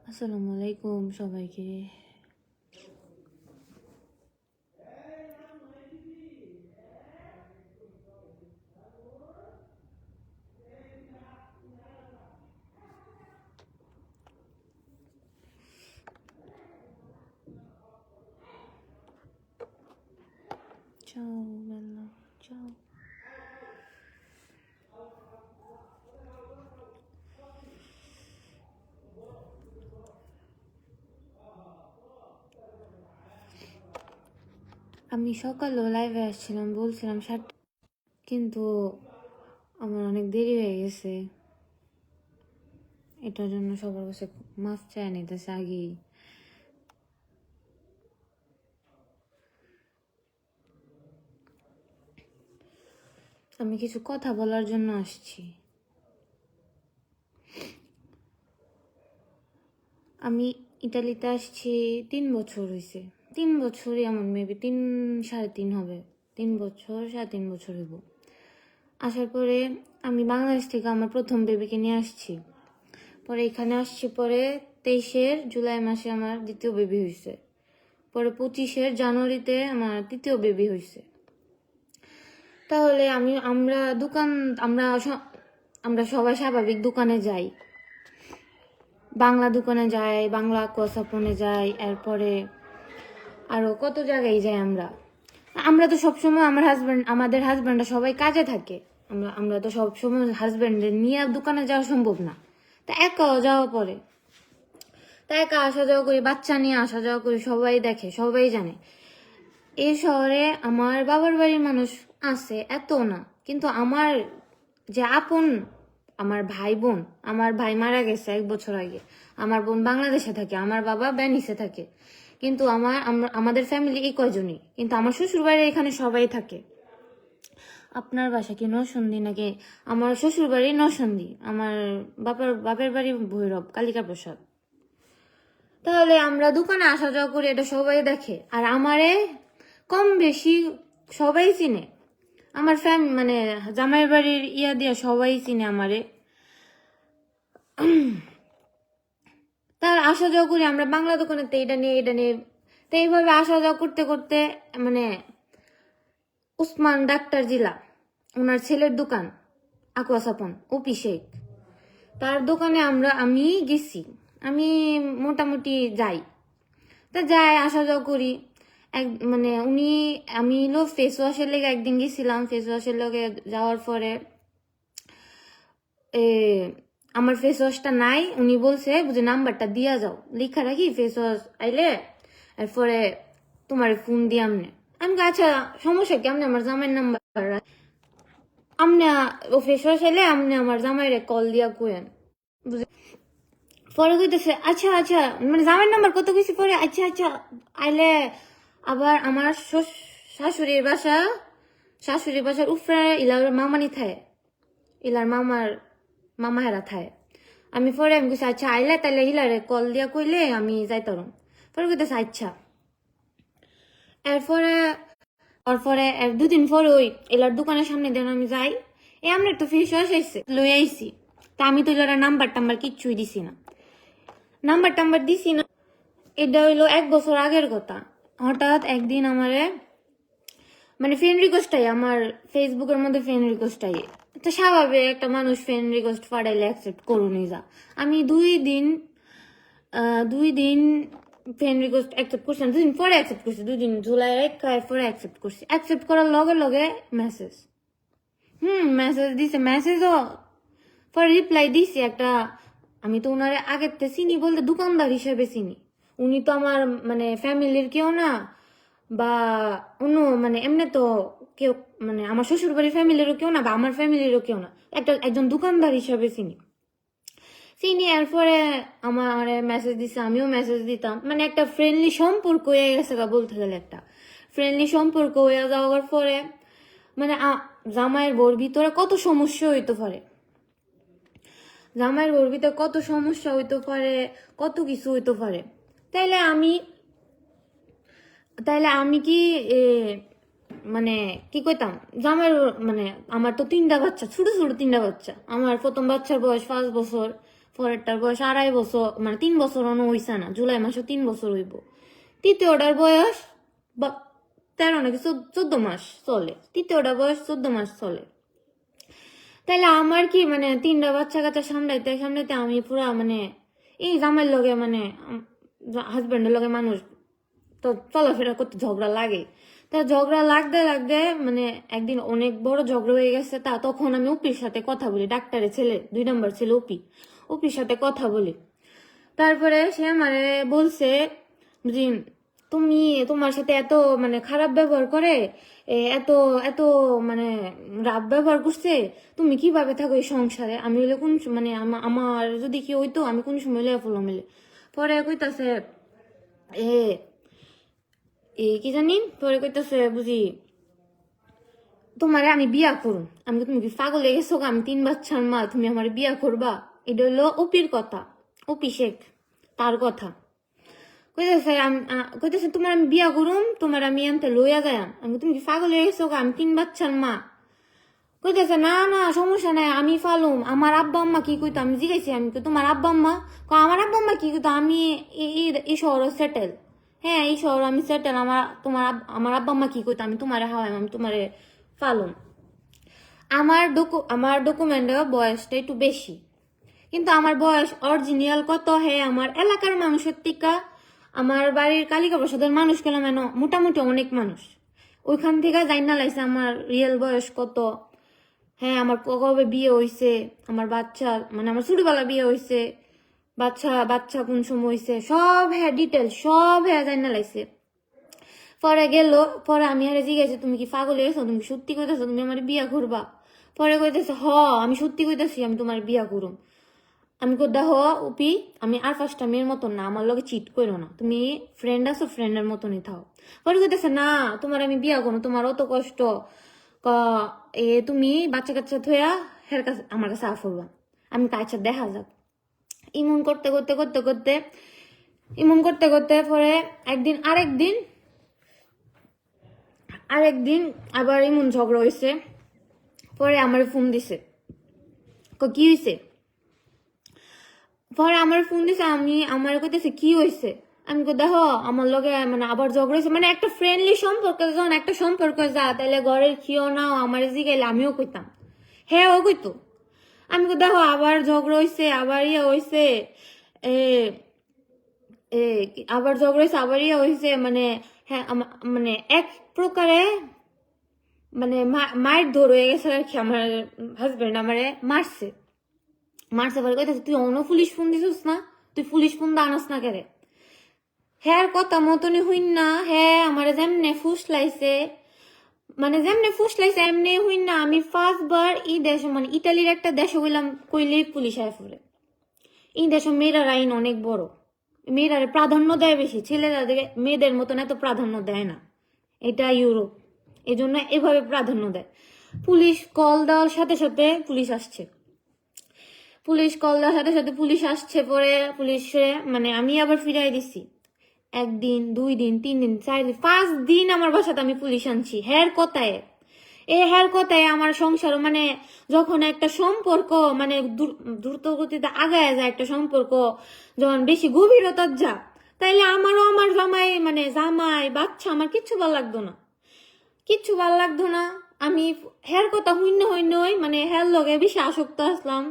আসসালামু আলাইকুম সবাইকে। চাও বেলা চাও। আমি সকালেও লাইভে আসছিলাম, বলছিলাম 7টা, কিন্তু আমার অনেক দেরি হয়ে গেছে। এটার জন্য সবার কাছে মাফ চাই নিতেছে আগেই। আমি কিছু কথা বলার জন্য আসছি। আমি ইতালিতে আসছি 3 বছর হয়েছে। 3 বছরই এমন, মেবি 3 সাড়ে 3 হবে। 3 বছর, 3.5 বছর হইব। আসার পরে আমি বাংলাদেশ থেকে আমার প্রথম বেবিকে নিয়ে আসছি। পরে এখানে আসছি, পরে 23 জুলাই মাসে আমার দ্বিতীয় বেবি হয়েছে। পরে 25 জানুয়ারিতে আমার তৃতীয় বেবি হয়েছে। তাহলে আমরা সবাই স্বাভাবিক দোকানে যাই, বাংলা দোকানে যাই, বাংলা কোসাপনে যাই, এরপরে আরো কত জায়গায় যাই। আমরা তো সবসময় আমাদের হাজব্যান্ডরা সবাই কাজে থাকে। আমরা তো সবসময় হাজব্যান্ডের নিয়ে দোকানে যাওয়া সম্ভব না। তা একাও যাওয়া পরে, তা একা আসা যাওয়া করি, বাচ্চা নিয়ে আসা যাওয়া করি, সবাই দেখে, সবাই জানে। এই শহরে আমার বাবার বাড়ির মানুষ আছে, এত না, কিন্তু আমার যে আপন, আমার ভাই বোন, আমার ভাই মারা গেছে 1 বছর আগে, আমার বোন বাংলাদেশে থাকে, আমার বাবা বেনিসে থাকে, কিন্তু আমাদের ফ্যামিলি এই কয়জনই, কিন্তু আমার শ্বশুর বাড়ির এখানে সবাই থাকে। আপনার বাসা কি নরসিংদী নাকি? আমার শ্বশুর বাড়ি নরসিংদী, আমার বাপের বাড়ি ভৈরব কালিকা প্রসাদ। তাহলে আমরা দোকানে আসা যাওয়া করি, এটা সবাই দেখে, আর আমারে কম বেশি সবাই চিনে। আমার মানে জামাইয়ের বাড়ির ইয়া দিয়া সবাই চিনে আমারে। তার আসা যাওয়া করি আমরা বাংলা দোকানে, তো এটা নিয়ে তো এইভাবে আসা যাওয়া করতে করতে, মানে উসমান ডাক্তার জিলা, ওনার ছেলের দোকান আকুয়াসাপন ওপি শেখ, তার দোকানে আমি গেছি। আমি মোটামুটি যাই, তা যাই আসা যাওয়া করি। মানে আমি ফেস ওয়াশের লেগে একদিন গেছিলাম। ফেস ওয়াশের লেগে যাওয়ার পরে আমার ফেস ওয়াশটা নাই, উনি বলছে বুঝে নাম্বারটা দিয়া যাও, লিখা রাখি ফেস ওয়াশ আইলে এরপরে তোমার ফোন দিয়ে আমি আচ্ছা সমস্যা কি, আপনি আমার জামাইয়ের নাম্বার আপনি ও ফেস ওয়াশ আইলে আপনি আমার জামাইরে কল দিয়া কুয়েন, বুঝে। পরে কইতেছে আচ্ছা আচ্ছা, মানে জামাইয়ের নাম্বার কত কিছু, পরে আচ্ছা আচ্ছা আইলে আবার আমার শাশুড়ির বাসার উফরা ইলার মামানি থায়, ইলার মামা হেরা থায়। আমি কইছি আচ্ছা আইলে তাইলে হিলারে কল দিয়া কইলে আমি যাইতাম। পরে কইতেছে আচ্ছা। এরপরে 2 দিন পরে ওই এলার দোকানের সামনে দেন আমি যাই, আপনার তো ফেস ওয়াশ আইছে, লই আইছি। তা আমি তো এলার নাম্বার টাম্বার কিচ্ছুই দিছি না, এটা হইলো 1 বছর আগের কথা। হঠাৎ একদিন আমারে মানে ফ্রেন্ড রিকোয়েস্টটাই, আমার ফেসবুকের মধ্যে ফ্রেন্ড রিকোয়েস্টটাই, তো স্বাভাবিক একটা মানুষ ফ্রেন্ড রিকোয়েস্ট পাঠাইলে অ্যাকসেপ্ট করুনই যা। আমি 2 দিন ফ্রেন্ড রিকোয়েস্ট অ্যাকসেপ্ট করছি, 2 দিন পরে অ্যাকসেপ্ট করছি, 2 দিন জুলাই পরে অ্যাকসেপ্ট করছি। অ্যাকসেপ্ট করার লগে লগে মেসেজ দিছে, মেসেজও পরে রিপ্লাই দিছি একটা। আমি তো ওনারে আগের থেকে চিনি বলতে দোকানদার হিসেবে চিনি, উনি তো আমার মানে ফ্যামিলির কেউ না, বা অন্য মানে এমনি তো কেউ, মানে আমার শ্বশুর বাড়ির ফ্যামিলিরও কেউ না, বা আমার ফ্যামিলিরও কেউ না, একজন দোকানদার হিসাবে চিনি। এরপরে আমার মেসেজ দিছে, আমিও মেসেজ দিতাম, মানে একটা ফ্রেন্ডলি সম্পর্ক হয়ে গেছে, বলতে গেলে একটা ফ্রেন্ডলি সম্পর্ক হয়ে যাওয়ার পরে মানে জামাইয়ের বোর ভিতরে কত সমস্যা হইতে পারে, জামাইয়ের বোর ভিতরে কত সমস্যা হইতে পারে, কত কিছু হইতে পারে। তাইলে আমি কি মানে কি কইতাম, জামাইয়ের মানে আমার তো 3টা বাচ্চা, ছোট ছোট 3টা বাচ্চা। আমার প্রথম বাচ্চার বয়স 5 বছর, পরেরটার বয়স 2.5 বছর, মানে 3 বছর অন্য হইছে না, জুলাই মাসে 3 বছর হইব। তৃতীয়টার বয়স 13 নাকি 14 মাস চলে, তৃতীয়টার বয়স 14 মাস চলে। তাইলে আমার কি মানে 3টা বাচ্চা কাচ্চা সামলাইতে সামলাইতে আমি পুরা মানে এই জামাইয়ের লগে মানে হাজবেন্ডের লগে মানুষ তো চলাফেরা করতে ঝগড়া লাগে। তা ঝগড়া লাগতে লাগতে মানে একদিন অনেক বড় ঝগড়া হয়ে গেছে। তখন আমি উপির সাথে কথা বলি, ডাক্তারের ছেলে, 2 নম্বর ছেলে উপির সাথে কথা বলি। তারপরে সে আমারে বলছে যে তোমার সাথে এত মানে খারাপ ব্যবহার করে, এত এত মানে রাব ব্যবহার করছে, তুমি কিভাবে থাকো এই সংসারে? আমি হলে কোন মানে আমার যদি কি হইতো আমি কোন সময় লিয়া ফেলো মিলে। পরে কইতাছে কি জানি, পরে কইতাছে বুঝি তোমারে আমি বিয়া করুম। আমি তুমি কি পাগল হয়ে গেছো? আমি 3 বাচ্চার মা, তুমি আমার বিয়া করবা? এটা হলো উপির কথা, উপি শেখ তার কথা। কইতেছে তোমার আমি বিয়া করুম, তোমার আমি আনতে লইয়া যাই। আমি তুমি কি পাগল হয়ে গেছো? আমি 3 বাচ্চার মা। কইতেছে না না সমস্যা নাই, আমি ফালুম। আমার আব্বা আম্মা কি কইতো? আমি জিজ্ঞাসি আমি তোমার আব্বা আম্মা? আমার আব্বা আম্মা কি কইতো? আমি এই শহর সেটেল। হ্যাঁ এই শহর আমি সেটেল। আমার আব্বা আম্মা কি কইতো? আমি তোমারে হাওয়াই, আমি তোমারে ফালুম। আমার ডকুমেন্টে বয়সটা একটু বেশি, কিন্তু আমার বয়স অরিজিনাল কত? হ্যাঁ আমার এলাকার মানুষের টিকা, আমার বাড়ির কালিকা প্রসাদের মানুষ গেলাম মোটামুটি অনেক মানুষ, ওইখান থেকে জাইনা লাইছে আমার রিয়েল বয়স কত। হ্যাঁ আমার কবে বিয়ে হইছে, আমার বাচ্চা মানে আমার ছোটবেলা বিয়ে হইছে, বাচ্চা বাচ্চা কোন সময় হইছে, সব হ্যাঁ ডিটেল সব হ্যাঁ জাইনা লাইছে। পরে আমি আরে জিজ্ঞাসি তুমি কি পাগল হয়েছো? তুমি সত্যি কইতেছো তুমি আমার বিয়া করবা? পরে কইতেছে আমি সত্যি কইতেছি আমি তোমার বিয়া করুম। আমি দেখো উপি, আমি আর 5টা মেয়ের মতন না, আমার লগে চিট করো না, তুমি ফ্রেন্ড আছো ফ্রেন্ডের মতনই থাও। পরে কইতেছে না তোমার আমি বিয়া করবো, তোমার অত কষ্ট, তুমি বাচ্চা কাচ্চা থইয়া হের কাছে আমার কাছে আফরবা। আমি আচ্ছা দেখা যাক। ইমন করতে করতে করতে করতে ইমন করতে করতে পরে আরেকদিন আবার ইমন ঝগড়া হয়েছে। পরে আমার ফোন দিছে, কি হয়েছে? পরে আমার ফোন দিছে, আমার কইতেছে কি হয়েছে? আমি দেখো আমার লগে মানে আবার ঝগড়া হয়েছে। মানে একটা ফ্রেন্ডলি সম্পর্ক যখন একটা সম্পর্ক যা, তাহলে ঘরের খিও নাও আমার জিগাইলে আমিও কইতাম, হ্যাঁ ও কইতো। আমি দেখো আবার ঝগড়া হয়েছে, আবার ইয়ে হয়েছে, আবার ঝগড়া হয়েছে, আবার ইয়ে হয়েছে, মানে হ্যাঁ মানে এক প্রকারে মানে মায়ের ধর হয়ে গেছে আর কি। আমার হাজবেন্ড আমারে মারছে। পরে কইতেছে তুই অন্য পুলিশ ফোন দিছিস না, তুই পুলিশ ফোন দানস না কেরে? হ্যাঁ কথা মতনই হইন না, হ্যাঁ আমার যেমনে ফুসলাইছে এমনি হইন না। আমি 1st বার এই দেশ মানে ইটালির একটা দেশে হইলাম, কইলেই পুলিশ আয় পড়ে। এই দেশে মেয়েরার আইন অনেক বড়, মেয়েরা প্রাধান্য দেয় বেশি, ছেলেরা মেয়েদের মতন এত প্রাধান্য দেয় না। এটা ইউরোপ, এই জন্য এভাবে প্রাধান্য দেয়। পুলিশ কল দেওয়ার সাথে সাথে পুলিশ আসছে, পুলিশ আসছে। পরে পুলিশে মানে আমি আবার ফিরাই দিছি। 1 দিন 2 দিন 3 দিন 4 দিন 5 দিন আমার বাসাতে আমি পুলিশ আনছি। হ্যার কথায় আমার সংসার মানে যখন একটা সম্পর্ক মানে দ্রুত গতিতে আগায় যায়, একটা সম্পর্ক যখন বেশি গভীরতার যা, তাইলে আমারও আমার জামাই বাচ্চা আমার কিচ্ছু ভালো লাগতো না। আমি হ্যার কথা হইন মানে হ্যার লগে বেশি আসক্ত আসলাম,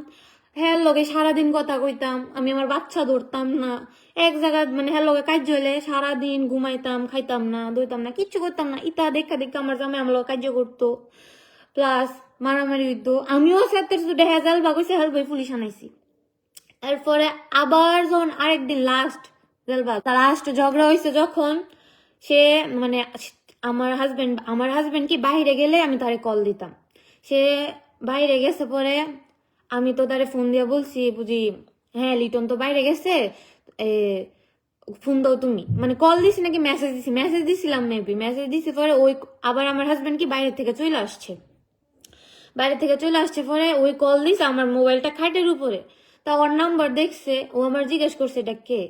হ্যাঁ লগে সারাদিন কথা কইতাম, আমি আমার বাচ্চা ধরতাম না এক জায়গায়। মানে হ্যাঁ লগে কাজ হইলে সারাদিন ঘুমাইতাম, খাইতাম না, দইতাম না, কিচ্ছু করতাম না। ইতা দেখা আমার জামাই আমার লগে কাজ করতো, প্লাস মারামারি হইতো। আমিও সাথে হেজাল বাগইছে হেল বই পুলিশ আনাইছি। এরপরে আবার যখন আরেকদিন লাস্ট ঝগড়া হয়েছে, যখন সে মানে আমার হাজবেন্ড কি বাইরে গেলে আমি তারে কল দিতাম, সে বাইরে গেছে। পরে আমি তো তারে ফোন দিয়ে বলছি বুঝি হ্যাঁ লিটন তো বাইরে গেছে, ফোন দাও তুমি, মানে কল দিছি নাকি মেসেজ দিছিলাম মেবি, মেসেজ দিছি পরে ওই আবার আমার হাজবেন্ড কি বাইরে থেকে চলে আসছে, পরে ওই কল দিছে আমার মোবাইলটা খাটের উপরে, তা ওর নাম্বার দেখছে, ও আমার জিজ্ঞেস করছে এটা কে,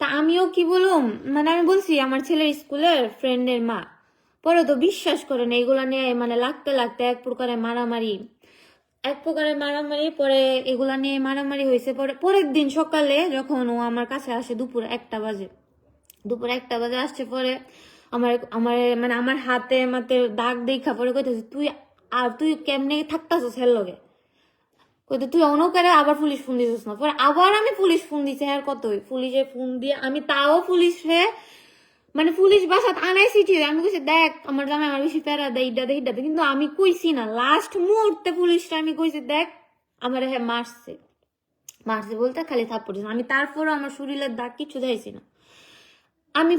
তা আমিও কি বলুম, মানে আমি বলছি আমার ছেলের স্কুলের ফ্রেন্ডের মা, পরে তো বিশ্বাস করে না, এগুলা নিয়ে মানে লাগতে এক প্রকারের মারামারি, পরে এগুলা নিয়ে মারামারি হয়েছে, পরে পরের দিন সকালে যখন ও আমার কাছে আসে দুপুর 1টা বাজে আসছে, পরে আমার আমার মানে আমার হাতে মাতে দাগ দেখা, পরে কইতেছে তুই কেমনে থাকতাছিস হের লগে, কইতে তুই অনকারে আবার পুলিশ ফোন দিছিস না, পরে আবার আমি পুলিশ ফোন দিছি, হ্যাঁ কতই পুলিশে ফোন দিয়ে আমি তাও পুলিশে মানে পুলিশ বাসাত আনাইছি ঠিক, আমি কইছি দেখ আমার জামাই আমার বেশি প্যারা দেয় ইডা দে, কিন্তু আমি কইছি না, লাস্ট মুহূর্তে পুলিশটা আমি কইছি দেখ আমার হ্যাঁ মারছে বলতে খালি থাপ্পড় দিছে, আমি তারপরে আমার শরীরের দাগ কিছু দেয়ছি না, আমি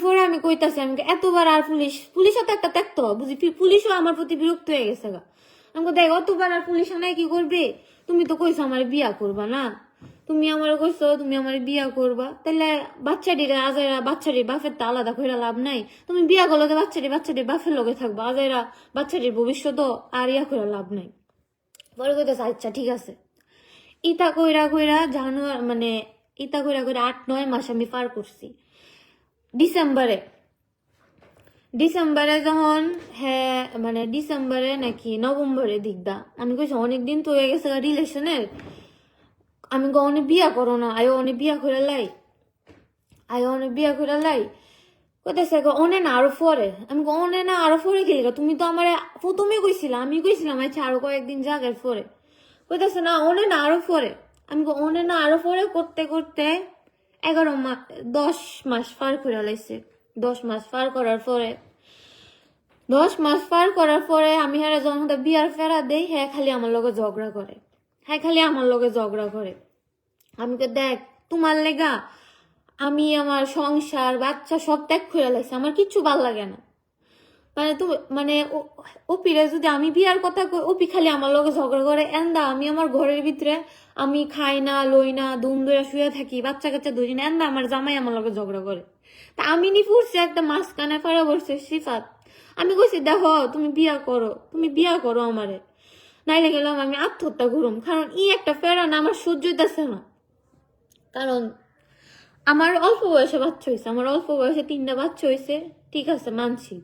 কইতাছি আমি এতবার আর পুলিশও তো একটা দেখতো বুঝি, পুলিশও আমার প্রতি বিরক্ত হয়ে গেছে গা, আমি দেখ অতবার আর পুলিশ আনায় কি করবে, তুমি তো কইছো আমার বিয়া করবা না, তুমি আমার কইছো তুমি আমার বিয়া করবা, তাহলে বাচ্চাটির বাফের তো আলাদা করে লাভ নাই, তুমি বিয়া করলে তো বাচ্চাটির বাফের লগে থাকবা, আজাইরা বাচ্চাটির ভবিষ্যৎ আর ইয়া করে লাভ নাই, পরে কইতেছে আচ্ছা ঠিক আছে, ইতা কইরা জানুয়ারি মানে 8-9 মাস আমি পার করছি, ডিসেম্বরে যখন হ্যাঁ মানে ডিসেম্বরে নাকি নভেম্বরে দিকদা আমি কইছি অনেকদিন তো হয়ে গেছে রিলেশনের, আমি অনেক বিয়া করো না, অনেক বিয়া করে লাই কইতেছে অনে না আরো পরে, আমি অনে না আরো পরে গেলি, তুমি তো আমার প্রথমে কইছিলাম, আমি কইছিলাম আচ্ছা আরো কয়েকদিন জাগার পরে, কইতেছে না অনে না আরো পরে, আমি অনে না আরো পরে করতে 10 মাস পার করে লাইছে, 10 মাস পার করার পরে আমি হ্যাঁ যখন বিয়ার ফেরা দেই, হ্যাঁ খালি আমার লগে ঝগড়া করে, আমি তো দেখ তোমার লেগা আমি আমার সংসার বাচ্চা সব ত্যাগ করে লাইছি, আমার কিচ্ছু ভাল লাগে না, মানে ওপিরে যদি আমি বিয়ার কথা কই, ওপি খালি আমার লগে ঝগড়া করে, এন্দা আমি আমার ঘরের ভিতরে আমি খাই না লই না দুম ধরে শুয়ে থাকি, বাচ্চা কাচ্চা ধরি না, এন্দা আমার জামাই আমার লগে ঝগড়া করে, তা আমি নি ফুরছি একটা মাঝখানে পারা বসছে সিফাত, আমি কইছি দেখো তুমি বিয়া করো আমারে, নাইলে গেলাম আমি আত্মহত্যা করুম, কারণ একটা ফেরা না আমার সহ্য হইতেছে না, কারণ আমার অল্প বয়সে 3টা বাচ্চা হয়েছে, ঠিক আছে মানছি,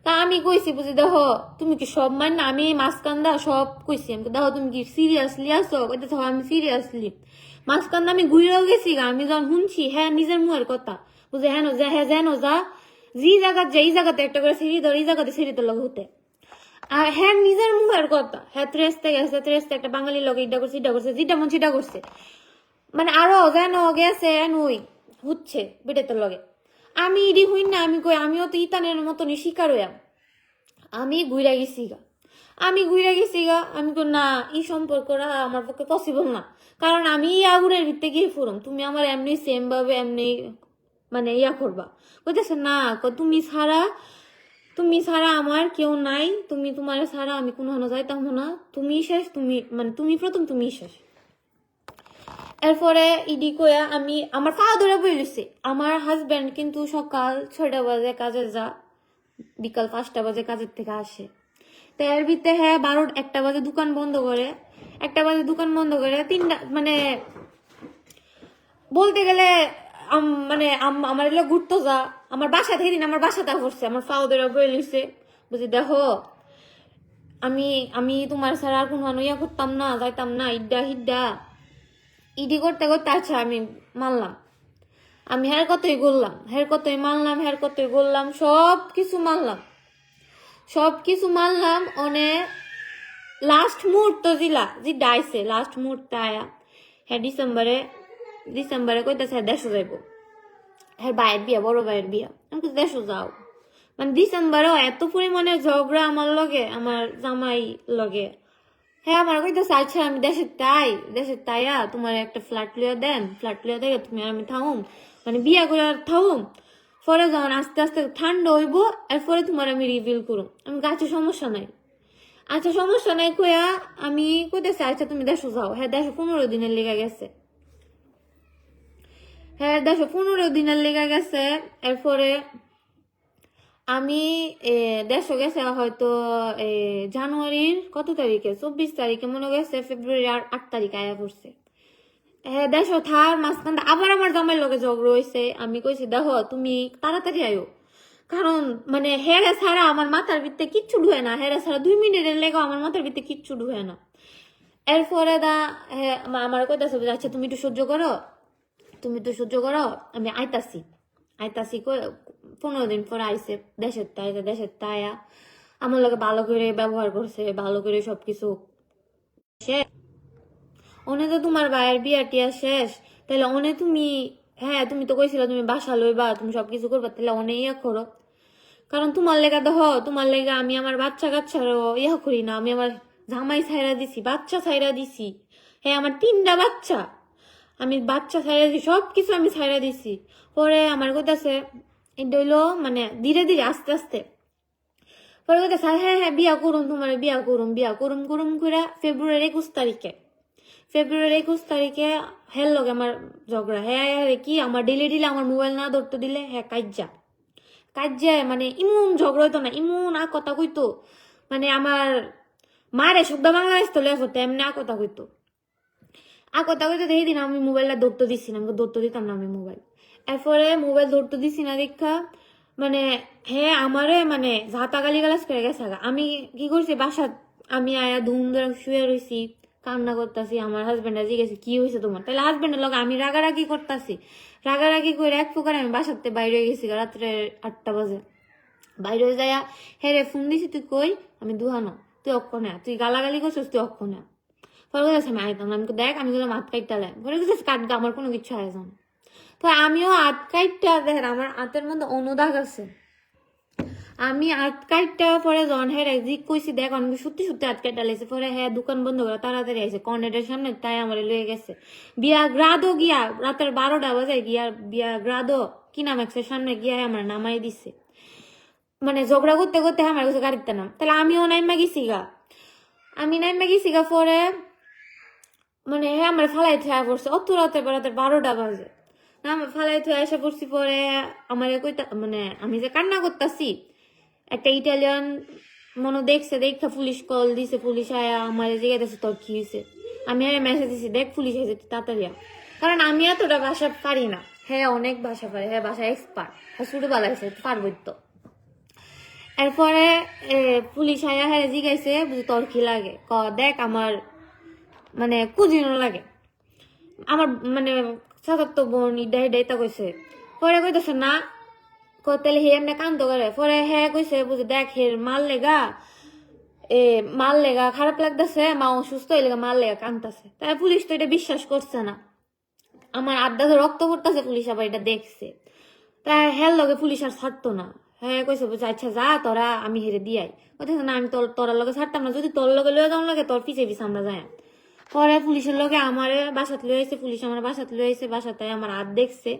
তা আমি কইছি বুঝি দেখো তুমি কি সব না, আমি মাঝকান্দা সব কইছি, আমি দেখো তুমি কি সিরিয়াসলি আসো, কইতেছ আমি সিরিয়াসলি, মাঝকান্দা আমি ঘুরেও গেছি, আমি যখন শুনছি হ্যাঁ নিজের মুখের কথা বুঝে হ্যাঁ যেন যা যে জায়গাতে এই জায়গাতে একটা করে সিঁড়ি ধর, এই জায়গাতে সিঁড়ি তোর লগে হতে, আর হ্যাঁ নিজের মুখের কথা, হ্যাঁ ত্রেসতে একটা বাঙালির লগে ইটা করছে যেটা মন সেটা করছে, মানে আরো যেন গেছে এনুই হচ্ছে বেটের লগে, আমি ইডি হইন না, আমি কই আমিও তো ইতানের মতনই শিকার হইয়াম, আমি ঘুরে গেছি গা, আমি কই না এই সম্পর্কটা আমার পক্ষে পসিবল না, কারণ আমি আগুনের ভিতরে গিয়ে ফুরম, তুমি আমার এমনি সেম ভাবে এমনি মানে ইয়া করবা, কইতেছে না তুমি ছাড়া আমার কেউ নাই, তোমার ছাড়া আমি কোনো যাইতাম না, তুমি শেষ, তুমি প্রথম, তুমি শেষ, এরপরে ইডি কয়া আমি আমার পা ধরে বইলিছি, আমার হাজবেন্ড কিন্তু সকাল 6টা বাজে কাজে যা, বিকাল 5টা বাজে কাজের থেকে আসে, তো এর ভিতরে হ্যাঁ 1টা বাজে দোকান বন্ধ করে, 3টা মানে বলতে গেলে মানে আমার এলো ঘুরতো যা, আমার বাসা থেকে দিন আমার বাসাটা করছে, আমার পা ধরে বইলিছে, বুঝি দেখো আমি তোমার ছাড়া আর কোনো ইয়া করতাম না, যাইতাম না, হিড্ডা ইডি করতে আচ্ছা আমি মানলাম, আমি হের কতই বললাম সব কিছু মানলাম অনে লাস্ট মুহূর্ত যে ডাইছে লাস্ট মুহূর্তে আয়া, হ্যাঁ ডিসেম্বরে কইতেছে হ্যাঁ দেশও যাইব, হ্যাঁ ভাইয়ের বিয়া, বড় ভাইয়ের বিয়া, আমি দেশও যাও, মানে ডিসেম্বরেও এত পরিমাণে ঝগড়া আমার লগে, আমার জামাই লগে, হ্যাঁ আমার কইতেছে আচ্ছা আমি দেশের তাইয়া তোমার একটা ফ্ল্যাট লিয়া দেখে তুমি আমি থাকুম, মানে বিয়া করে থাকুম, পরে যখন আস্তে আস্তে ঠান্ডা হইব এরপরে তোমার আমি রিভিল করুম, আমি আচ্ছা সমস্যা নাই কইয়া আমি কইতেছে আচ্ছা তুমি দেশও যাও, হ্যাঁ দেশে 15 দিনের লেগে গেছে, হ্যাঁ দেখো 15 দিনের লেগে গেছে। এরপরে আমি দেশও গেছে হয়তো জানুয়ারির কত তারিখে, 24 তারিখে মনে গেছে, ফেব্রুয়ারি 8 তারিখে আয়া পড়ছে। হ্যাঁ দেশও থার মাঝখান আবার আমার জামাইয়ের লগে ঝগড়া হয়েছে। আমি কইছি দেখো তুমি তাড়াতাড়ি আয়ো, কারণ মানে হেরে ছাড়া আমার মাথার ভিতরে কিচ্ছু ঢুয়ে না, হেরে ছাড়া 2 মিনিটের লেগেও আমার মাথার ভিতরে কিচ্ছু ঢুয়ে না। এরপরে হ্যাঁ আমার কইতাছে আচ্ছা তুমি একটু সহ্য করো, তুমি তো সহ্য করো, আমি আইতাছি আইতাছি 15 দিন পরে আইসে দেশের তাইয়া আমার লগে ভালো করে ব্যবহার করছে, ভালো করে সবকিছু শেষ। ওনে তো তোমার ভাইয়ের বিয়া টিয়া শেষ, তাহলে ওনে তুমি, হ্যাঁ তুমি তো কইছিলা তুমি বাসা লইবা, তুমি সবকিছু করবা, তাহলে ওনে ইয়া করো। কারণ তোমার লেগা দেখো, তোমার লেগা আমি আমার বাচ্চা কাচ্চারও ইয়া করি না, আমি আমার জামাই ছাইরা দিছি, বাচ্চা ছাইরা দিছি। হ্যাঁ আমার 3টা বাচ্চা, আমি বাচ্চা ছাইরা দিছি, সবকিছু আমি ছাইরা দিছি। পরে আমার কইতাছে এটা হইলো মানে ধীরে ধীরে আস্তে আস্তে। পরে কইতাছে হ্যাঁ হ্যাঁ বিয়া করুম, তোমার বিয়া করুম করে ফেব্রুয়ারি 21 তারিখে হের লগে আমার ঝগড়া। হ্যাঁ কি আমার ডিলে আমার মোবাইল না ধরতে দিলে হ্যাঁ কাজ্যা মানে ইমন ঝগড়া হইতো না, ইমন আ কথা কইতো, মানে আমার মারে শুদ্ধ বাংলাদেশ তো লেখ হতো, এমনি কথা কইতো সেই দিন আমি মোবাইলটা ধরতে দিচ্ছি না, আমাকে ধরতে দিতাম না আমি মোবাইল। এরপরে মোবাইল ধরতে দিচ্ছি না দেখা মানে হ্যাঁ আমারে মানে ঝাঁতা গালি গালাজ করে গেছে। আমি কি করছি বাসা, আমি আয়া ধুম ধরে শুয়ে রয়েছি, কান্না করতেছি। আমার হাজবেন্ডে জিজ্ঞেস কি হয়েছে তোমার, তাহলে হাজবেন্ডের লগে আমি রাগারাগি করতেছি, রাগারাগি করে এক প্রকার আমি বাসাতে বাইরে গেছি রাত্রে 8টা বাজে। বাইরে যাইয়া হ্যাঁ রে ফোন দিছি তুই কই, আমি দুহানো, তুই অক্ষণে, তুই গালাগালি করছিস, তুই অক্ষণে। পরে বলেছে আমি আইতাম না, আমি দেখ আমি গেলাম হাত কাটটা লাই, পরে গেছে কাটগা, আমার কোনো কিছু আয়োজন। তো আমিও হাত কাটটা দেখেন আমার হাতের মধ্যে অনুদাগ আছে, আমি হাত কাটটা পরে জন হ্যাঁ জিক কইছি দেখ আমি সত্যি সত্যি হাত কাটটা লেগেছে। পরে হ্যাঁ দোকান বন্ধ করে তাড়াতাড়ি আইসে কর্নেটের সামনে, তাই আমার লয়ে গেছে বিয়া গ্রাদো গিয়া রাতের 12টা বাজে গিয়া বিয়া গ্রাদো কিনা ম্যাক্সের সামনে গিয়া আমার নামাই দিছে। মানে ঝগড়া করতে করতে আমার কাছে গাড়িতে নাম, তাহলে আমিও নাইমা গেছি গা, পরে মানে হ্যাঁ আমার ফালাই থুয়া পড়ছে অত রাতের 12টা বাজে না, আমার ফালাই থুয়া এসে পড়ছি। পরে আমার কইতা মানে আমি যে কান্না করতেছি, একটা ইটালিয়ান মনে দেখছে, দেখা পুলিশ কল দিছে, পুলিশ আয়া আমার জিজ্ঞাসা তোর কি হয়েছে, আমি আর মেসেজ দিছি দেখ পুলিশ এসে তাড়াতাড়ি। কারণ আমি এতটা ভাষা পারি না, হ্যাঁ অনেক ভাষা পারি, হ্যাঁ ভাষা এক্সপার্ট, হ্যাঁ ছোটবেলা আছে পারবো তো। এরপরে পুলিশ আয়া হ্যাঁ জিগাইছে বুঝি তোর কি লাগে, দেখ আমার মানে কুজিনও লাগে, আমার মানে চাচাতো বোন ইডাইতা কইছে। পরে কইতেছে না, তাহলে হে এমনি কান্দ করে। পরে হ্যাঁ কইছে বুঝি দেখ হের মাল লেগা খারাপ লাগতেছে, মা অসুস্থ হয়ে লেগা মাল লেগা কান্দতেছে। তাই পুলিশ তো এটা বিশ্বাস করছে না, আমার আড্ডাতে রক্ত পড়তেছে, পুলিশ আবার এটা দেখছে। তাই হ্যাঁ লগে পুলিশ আর ছাড়তো না, হ্যাঁ কইছে বুঝে আচ্ছা যা তোরা আমি হেরে দিয়াই, কইতেছে না আমি তোরার লগে ছাড়তাম না, যদি তোর লগে লয়ে যাওয়ার লাগে তোর পিছে আমরা যাই। পরে পুলিশের লগে আমার বাসাত লয়ে আইছে, পুলিশ আমার বাসাত লয়ে আইছে, বাসাতে আমার হাত দেখছে।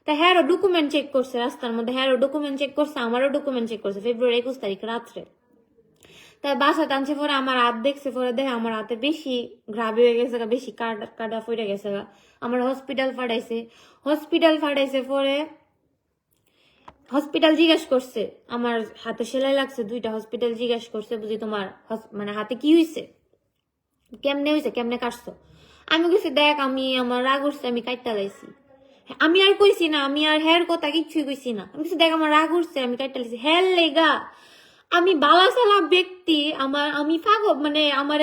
তা হ্যারো ডকুমেন্ট চেক করছে রাস্তার মধ্যে, হ্যারো ডকুমেন্ট চেক করছে, আমারও ডকুমেন্ট চেক করছে ফেব্রুয়ারি 21 তারিখ রাত্রে। তাই বাসাতে আনছে, পরে আমার হাত দেখছে, পরে দেখে আমার হাতে বেশি ঘাবি হয়ে গেছে, বেশি কাটা ফুটে গেছে, আমার হসপিটাল ফাটাইছে। পরে হসপিটাল জিজ্ঞেস করছে, আমার হাতে সেলাই লাগছে 2টা, হসপিটাল জিজ্ঞেস করছে বুঝি তোমার মানে হাতে কি হয়েছে, কেমনে কাটছো। আমি কইছি দেখ আমি আমার রাগ উঠছে আমি কাটটা লাইছি, আমি আর কইছি না, আমি আর হের কথা কিচ্ছুই কইছি না, আমি কইছি দেখ আমার রাগ উঠছে আমি কাটটা লাইছি। হের লেগা আমি বালাসালা ব্যক্তি, আমি পাগল মানে আমার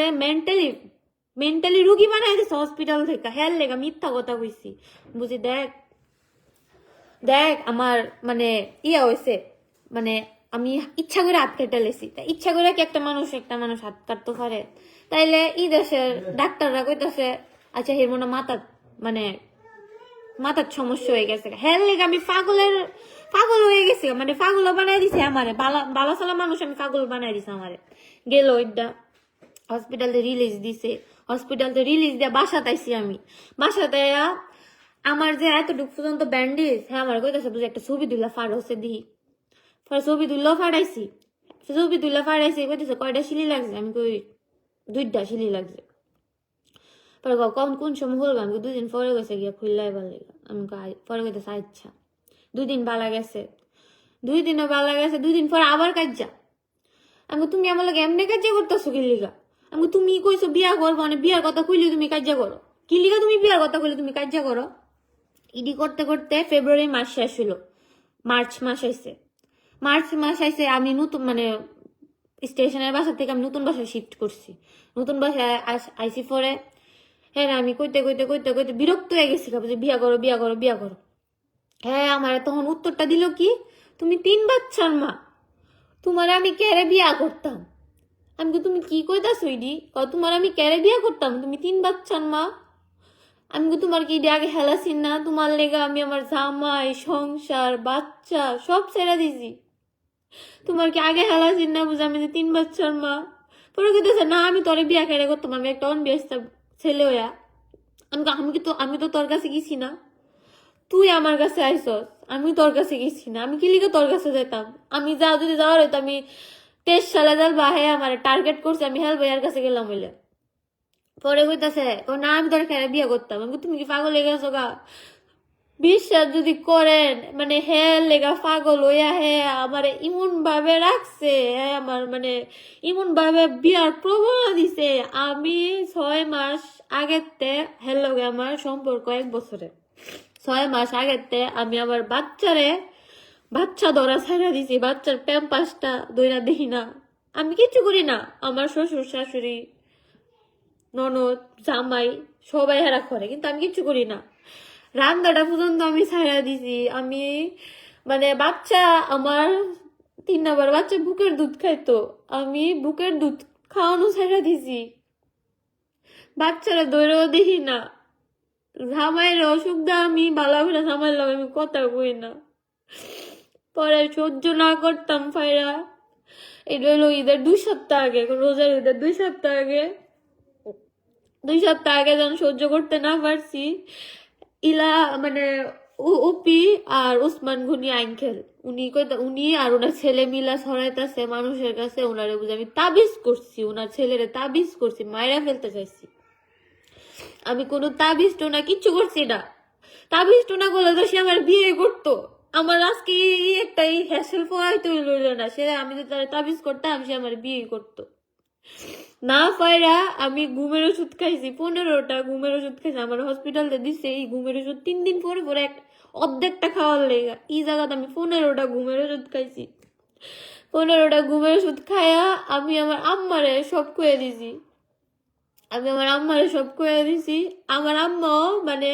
মেন্টালি রুগী বানাই দিছে হসপিটাল থেকে, হের লেগা মিথ্যা কথা কইছি বুঝি। দেখ আমার মানে ইয়া হয়েছে, মানে আমি ইচ্ছা করে হাত কেটে লেছি, ইচ্ছা করে কি একটা মানুষ হাত কাটতে পারে? তাইলে দেশের ডাক্তাররা কইতাছে আচ্ছা হের মনে মাথার সমস্যা হয়ে গেছে, হ্যাঁ লেগে আমি পাগল হয়ে গেছি, মানে পাগল বানাই দিছে আমারে, বালাসালা মানুষ আমি পাগল বানাই দিছে আমারে। গেল ওইটা হসপিটালে রিলিজ দিয়ে বাসাতে আইছি আমি, বাসাতে আমার যে এতটুকু পর্যন্ত ব্যান্ডেজ, হ্যাঁ আমার কইতাছে বুঝে একটা ছবি তুলা ফাড় হচ্ছে দিই, ছবি তুললেও ফাড়াইছি কইতেছে কয়টা শিলি লাগছে, আমি কই 2টা শিলি লাগছে। পরে কোন সময় হলবো, আমি 2 দিন পরে গেছে গিয়া খুললাই ভালো। আমি পরে কইতেছে আচ্ছা। 2 দিন বালা গেছে, 2 দিনও বালা গেছে, 2 দিন পরে আবার কাজ্জা। আমি তুমি আমার লাগে এমনি কাজ্জা করতেছো কি লিগা? আমি তুমি কইছো বিয়া করবো, মানে বিয়ার কথা কইলে তুমি কাজ্জা করো কি লিগা? তুমি বিয়ার কথা কইলে তুমি কাজ্জা করো? ইডি করতে করতে ফেব্রুয়ারি মাস শেষ হলো, মার্চ মাস আইছে। আমি নতুন মানে স্টেশনের বাসা থেকে আমি নতুন বাসায় শিফট করছি। নতুন বাসায় আইসি পরে হ্যাঁ আমি কইতে বিরক্ত হয়ে গেছি, যে বিয়া করো। হ্যাঁ আমার তখন উত্তরটা দিল কি, তুমি 3 বাচ্চার মা, তোমার আমি কেরে বিয়া করতাম। আমি কি তুমি কি কইতাছো ইডি? তোমার আমি কেরে বিয়া করতাম, তুমি 3 বাচ্চার মা। আমি কি তোমার কি ইডি আগে হেলাছিন না? তোমার লেগা আমি আমার জামাই, সংসার, বাচ্চা সব ছেড়ে দিছি। তোমার কি আগে হেলাছিন না বুঝে আমি যে 3 বাচ্চার মা? পরে কইতেছে না আমি তোরে বিয়া কেড়ে করতাম, আমি একটা অনবিয়াস্ত ছেলে হইয়া। আমি তো তোর কাছে গেছি না, তুই আমার কাছে আইসস, আমি তোর কাছে গেছি না। আমি কি লিখে তোর কাছে যেতাম? আমি যদি যাওয়ার হইতো আমি 23 সালে যাল বা হ্যাঁ আমার টার্গেট করছে, আমি হেল ভাইয়ার কাছে গেলাম হইলে। পরে কইতাছে না আমি তোর খেয়ে বিয়ে করতাম। আমি তুমি কি পাগল হয়ে গেছো গা? বিশ্বাস যদি করেন মানে হে লেগা পাগল হইয়া হে আমার ইমন ভাবে রাখছে, হ্যাঁ আমার মানে ইমন ভাবে বিয়ার প্রবণতা দিছে। আমি 6 মাস আগেতে হের লগে আমার সম্পর্ক 1 বছরে, 6 মাস আগেতে আমি আমার বাচ্চা ধরা ছাড়া দিছি। বাচ্চার প্যাম্পাসটা দইরা দেখি না, আমি কিচ্ছু করি না। আমার শ্বশুর শাশুড়ি ননদ জামাই সবাই হেরা করে, কিন্তু আমি কিচ্ছু করি না। রান্নাটা পর্যন্ত আমি ছাড়া দিছি। আমি মানে বাচ্চা আমার 3 নাম্বার বাচ্চা বুকের দুধ খাইতো, আমি বুকের দুধ খাওয়ানো ছাড়া দিছি। বাচ্চারা দৌড়েও দেখি না। জামাইয়ের অসুখ দা আমি ভালো করে জামাইয়ের লগে আমি কথা কই না। পরে সহ্য না করতাম ফাইরা এটা হলো ঈদের 2 সপ্তাহ আগে, রোজার ঈদের 2 সপ্তাহ আগে, 2 সপ্তাহ আগে যখন সহ্য করতে না পারছি, ইলা মানে ওপি আর ওসমান গনি আঙ্কেল উনি আর ওনার ছেলে মিলা ছড়াইতেছে মানুষের কাছে। ওনারে বুঝে আমি তাবিজ করছি, ওনার ছেলেরে তাবিজ করছি, মায়েরা ফেলতে চাইছি। আমি কোনো তাবিজ টোনা কিচ্ছু করছি না। তাবিজ টোনা করলে তো সে আমার বিয়ে করতো। আমার আজকে একটা হ্যাসেল পোয়াইতে হইল না, সে আমি যদি তাবিজ করতাম সে আমার বিয়ে করতো না। পায়রা আমি ঘুমের ওষুধ খাইছি, 15টা ঘুমের ওষুধ খাইছি। আমার হসপিটালে দিচ্ছে এই ঘুমের ওষুধ 3 দিন পরে পরে অর্ধেকটা খাওয়ার লেগা। এই জায়গাতে আমি 15টা ঘুমের ওষুধ খাইছি। 15টা ঘুমের ওষুধ খায়া আমি আমার আম্মারে সব কয়ে দিছি। আমার আম্মাও মানে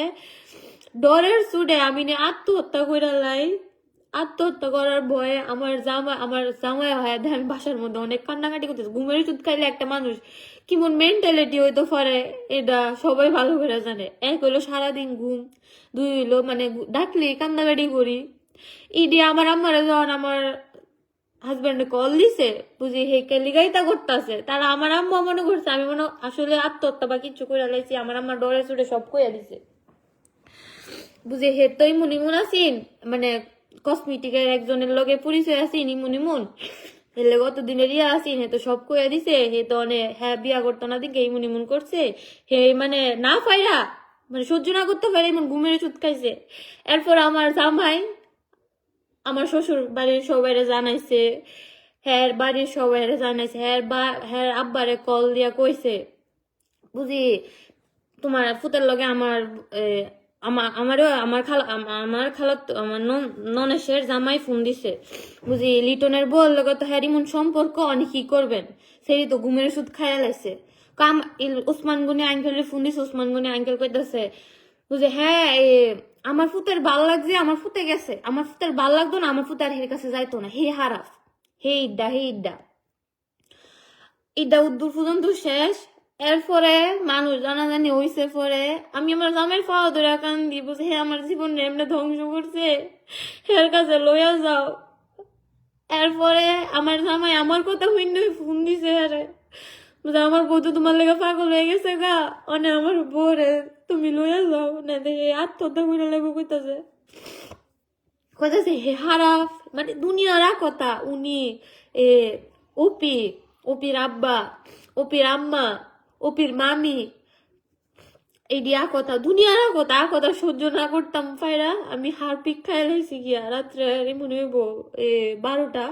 ডরের চুটে আমি আত্মহত্যা করে লাই। আত্মহত্যা করার ভয়ে আমার জামাই হয় আমি বাসার মধ্যে অনেক কান্নাকাটি করতেছে। ঘুমের ওষুধ খাইলে একটা মানুষ কেমন মেন্টালিটি হইতে পারে এটা সবাই ভালো করে জানে। 1 হইলো সারাদিন ঘুম, 2 হইলো মানে ডাকলে কান্নাকাটি করি। ইডি আমার আম্মারে যখন আমার হাজবেন্ডে কল দিছে বুঝি হে লিগাইতা করতেছে, তারা আমার আম্মা মনে করছে আমি মনে আসলে আত্মহত্যা বা কিছু করে লাইছি। আমার আম্মা ডরে চুড়ে সব কইয়া দিছে। বুঝে হে তো ইমুন আছিন মানে কসমেটিকের একজনের লগে পরিচয় আছিন ইমুন হেলে গতদিনের আছিন, হে তো সব কইয়া দিছে। হে তো অনেক হ্যাঁ বিয়া করতো না দিকে ইমুন করছে। হে মানে না পাইরা মানে সহ্য না করতে পারে এমন ঘুমের ওষুধ খাইছে। এরপর আমার জামাই আমার শ্বশুর বাড়ির সবাই জানাইছে, হ্যাঁ বাড়ির সবাই জানাইছে, হ্যাঁ আব্বারে কল দিয়া কইছে বুঝি তোমার ফুতের লগে আমার খালাত আমার ননেশের জামাই ফোন দিছে বুঝি লিটনের বউর লগে তো হ্যাঁ ইমন সম্পর্ক অনেক কি করবেন, সেই তো ঘুমের ওষুধ খাইয়া লাইছে। ওসমান গনি আঙ্কেলের ফোন দিছে, ওসমান গনি আঙ্কেল কইতাছে বুঝে হ্যাঁ আমার ফুতের ভাল লাগছে, আমার ফুতে গেছে, আমার ফুতের ভাল লাগতো না, আমার ফুতে আর হের কাছে যাইতো না, হে হারাফ, হে ইডা উদ্দুর পর্যন্ত শেষ। এরপরে মানুষ জানাজানি হইছে। পরে আমি আমার জামের পাওয়া ধরে কান্দি বুঝে হে আমার জীবন এমনি ধ্বংস করছে, হের কাছে লইয়া যাও। এরপরে আমার জামাই আমার কথা হইন ফোন দিছে হারে বুঝে আমার বউ তো তোমার লেগে পাগল হয়ে গেছে গা, অনে আমার বউরে তুমি লইয়া যাও না দেখে আত্মহত্যা করে লেগে কইতাছে হে হারাফ মানে দুনিয়ার কথা। উনি ওপির আব্বা, ওপির আম্মা, ওপির মামি এই দিয়া কথা দুনিয়ার কথা কথা সহ্য না করতাম পাইরা আমি হারপিক খাই লাইছি গিয়া রাত্রে মনে হইব 12টা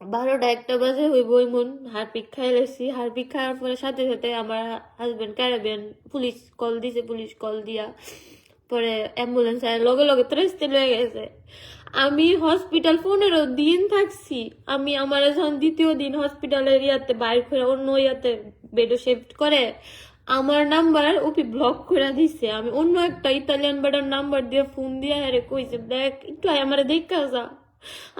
1টা বাজে হইব এমন হারপিক খাই লাইছি। হারপিক খাওয়ার পরে সাথে সাথে আমার হাজবেন্ড ক্যারাবিয়ান পুলিশ কল দিছে। পুলিশ কল দিয়া পরে অ্যাম্বুলেন্স লগে লগে ত্রেস্তে লয়ে গেছে। আমি হসপিটাল 15 দিন থাকছি। আমি আমার যখন দ্বিতীয় দিন হসপিটালের ইয়াতে বাইর করে অন্য ইয়াতে বেডে শিফট করে আমার নাম্বার ওপি ব্লক করে দিছে। আমি অন্য একটা ইতালিয়ান বেডার নাম্বার দিয়ে ফোন দিয়ে আরে কইছে দেখ একটু আমার দেখা যা,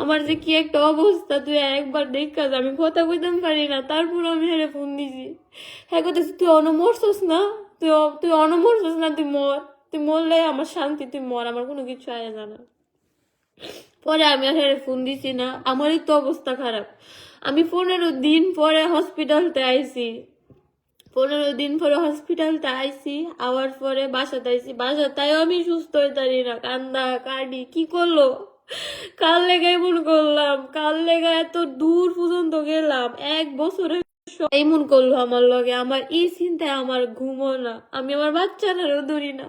আমার যে কি একটা অবস্থা, তুই একবার দেখা যা। আমি কথা কইতাম পারি না, তারপর আমি হেরে ফোন দিছি। হ্যাঁ কইতেছি তুই অনমরছস না, তুই অনমরছস না, তুই মরলে আমার শান্তি, তুই মর, আমার কোনো কিছু আয় জানা। পরে আমি আর হেরে ফোন দিছি না, আমারই তো অবস্থা খারাপ। আমি 15 দিন পরে হসপিটালতে আইছি। 15 দিন পরে হসপিটালতে আইছি, আওয়ার পরে বাসাতে আইছি। বাসাতেও আমি সুস্থ হইতে পারি না, কান্দা কাটি কি করলো, কাল লেগে এমন করলাম, কাল লেগে এত দূর পর্যন্ত গেলাম, 1 বছরে এমন করলো আমার লগে। আমার এই চিন্তায় আমার ঘুমো না, আমি আমার বাচ্চারাও ধরি না।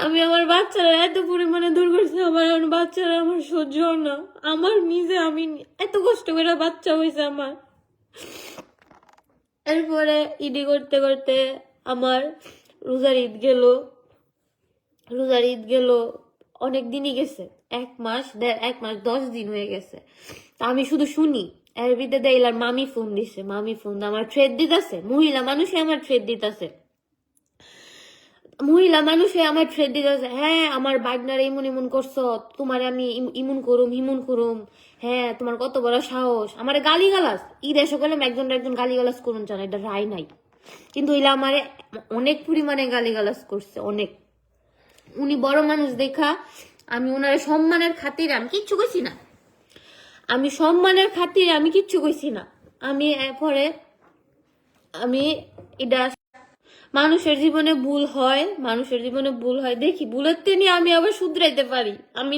আমি আমার বাচ্চারা এত পরিমাণে দূর করছি, আমার বাচ্চারা আমার সহ্য না। আমার নিজে আমি এত কষ্ট করে বাচ্চা হয়েছে আমার। এরপরে ইডি করতে করতে আমার রোজার ঈদ গেল অনেক দিনই গেছে, 1 মাস 10 দিন হয়ে গেছে। তা আমি শুধু শুনি এর ভিতরে দেখলাম মামি ফোন দিছে। মামি ফোন আমার থ্রেড দিতেছে, মহিলা মানুষে আমার থ্রেড দিতেছে, হ্যাঁ আমার বাগনার এমন করছো, তোমার আমি ইমুন করুম, হ্যাঁ তোমার কত বড় সাহস, আমার গালিগালাজ ই দেশ করলাম একজন গালিগালাজ করুন জানা, এটা রায় নাই। কিন্তু এলা আমারে অনেক পরিমাণে গালিগালাজ করছে, অনেক। উনি বড় মানুষ দেখা আমি ওনার সম্মানের খাতিরে আমি কিচ্ছু কইছি না, আমি পরে আমি এটা মানুষের জীবনে ভুল হয়, দেখি ভুলের তেনি আমি আবার শুধরাইতে পারি, আমি